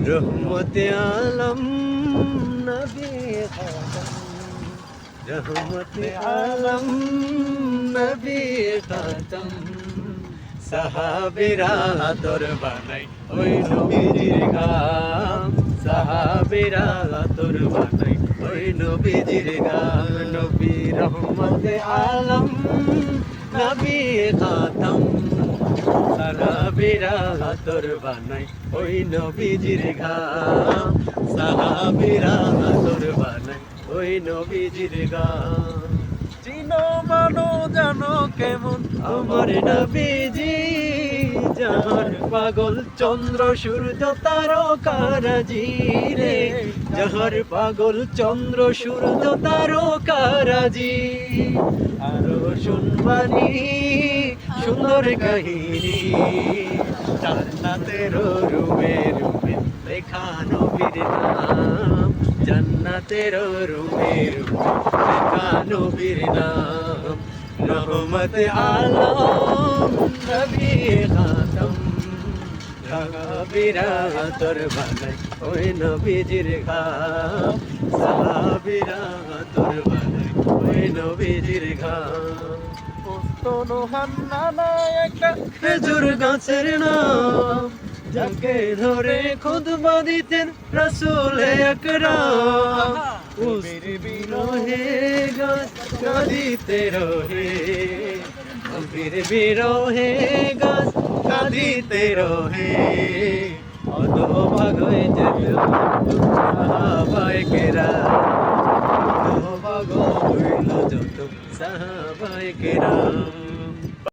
রহমতে আলম নবী খাতম, রহমতে আলম নবী খাতম। সাহাবীরা আতর বানাই ওই নবীজির ঘাম, সাহাবীরা আতর বানাই ওই নবীজির ঘাম। নবী রহমতে আলম নবী খাতম, সাহাবীরা আতর বানাই ওই নবীজির ঘাম, সাহাবীরা আতর বানাই ওই নবীজির ঘাম। চিনো মানো জানো কেমন আমার নবীজি, যাহার পাগল চন্দ্র সূর্য তারকারাজি রে, যাহার পাগল চন্দ্র সূর্য তারকারাজি। আরো শুনবানি সুন্দর কাহিনী, জান্নাতের রুমে রুমে লেখা নবীর নাম, জান্নাতের রুমে রুমে লেখা নবীর নাম। রহমতে আলম নবী খাতম, সাহাবীরা আতর বানাই ওই নবীজির ঘাম, সাহাবীরা আতর বানাই ওই নবীজির ঘাম। পোস্তনো হান্নানা একটা খেজুর গাছের নাম, যাকে ধরে খুতবা দিতেন রাসূল আকরাম। উসের বিরহে গাছ কাঁদিতে রহে, নবীর বিরহে গাছ কাঁদিতে রহে। অধোভাগ হয়ে যেত সাহাবায়ে কেরাম, অধোভাগ হইল যত সাহাবায়ে কেরাম।